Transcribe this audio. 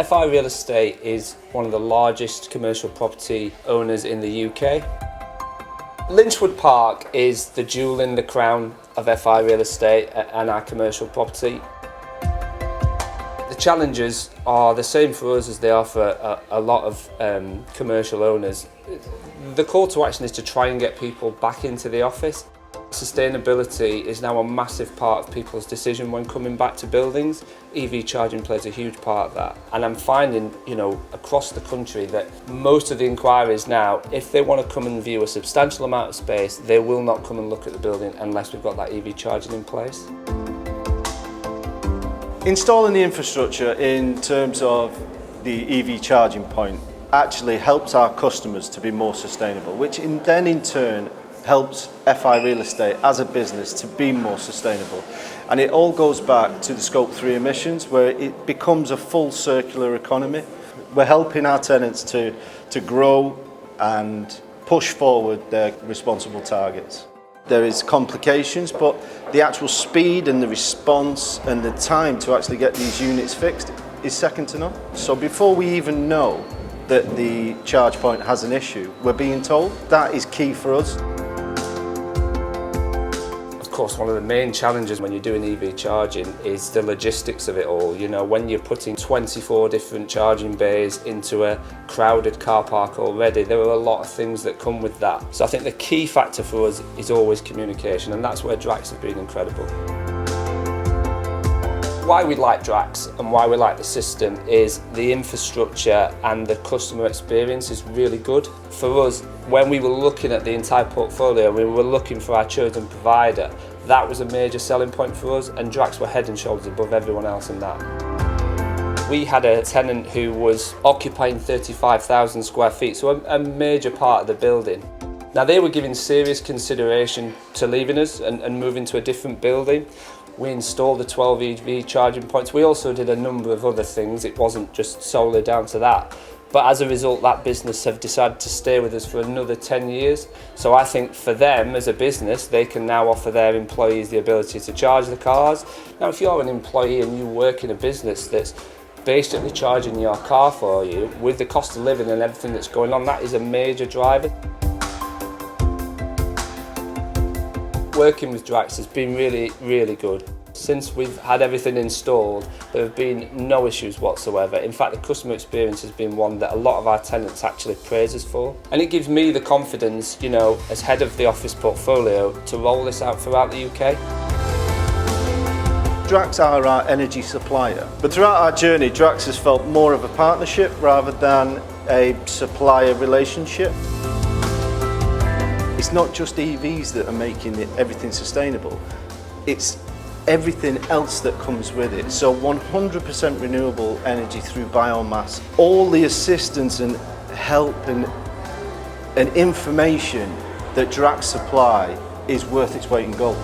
FI Real Estate is one of the largest commercial property owners in the UK. Lynchwood Park is the jewel in the crown of FI Real Estate and our commercial property. The challenges are the same for us as they are for a lot of commercial owners. The call to action is to try and get people back into the office. Sustainability is now a massive part of people's decision when coming back to buildings. EV charging plays a huge part of that. And I'm finding, across the country that most of the inquiries now, if they want to come and view a substantial amount of space, they will not come and look at the building unless we've got that EV charging in place. Installing the infrastructure in terms of the EV charging point actually helps our customers to be more sustainable, which then in turn helps FI Real Estate as a business to be more sustainable. And it all goes back to the Scope 3 emissions, where it becomes a full circular economy. We're helping our tenants to grow and push forward their responsible targets. There is complications, but the actual speed and the response and the time to actually get these units fixed is second to none. So before we even know that the charge point has an issue, we're being told. That is key for us. Of course, one of the main challenges when you're doing EV charging is the logistics of it all. When you're putting 24 different charging bays into a crowded car park already, there are a lot of things that come with that. So I think the key factor for us is always communication, and that's where Drax has been incredible. Why we like Drax and why we like the system is the infrastructure and the customer experience is really good. For us, when we were looking at the entire portfolio, we were looking for our chosen provider. That was a major selling point for us, and Drax were head and shoulders above everyone else in that. We had a tenant who was occupying 35,000 square feet, so a major part of the building. Now they were giving serious consideration to leaving us and moving to a different building. We installed the 12 EV charging points. We also did a number of other things. It wasn't just solely down to that. But as a result, that business have decided to stay with us for another 10 years. So I think for them as a business, they can now offer their employees the ability to charge the cars. Now, if you're an employee and you work in a business that's basically charging your car for you, with the cost of living and everything that's going on, that is a major driver. Working with Drax has been really, really good. Since we've had everything installed, there have been no issues whatsoever. In fact, the customer experience has been one that a lot of our tenants actually praise us for. And it gives me the confidence, as head of the office portfolio, to roll this out throughout the UK. Drax are our energy supplier, but throughout our journey, Drax has felt more of a partnership rather than a supplier relationship. It's not just EVs that are making everything sustainable, it's everything else that comes with it. So 100% renewable energy through biomass. All the assistance and help and information that Drax supply is worth its weight in gold.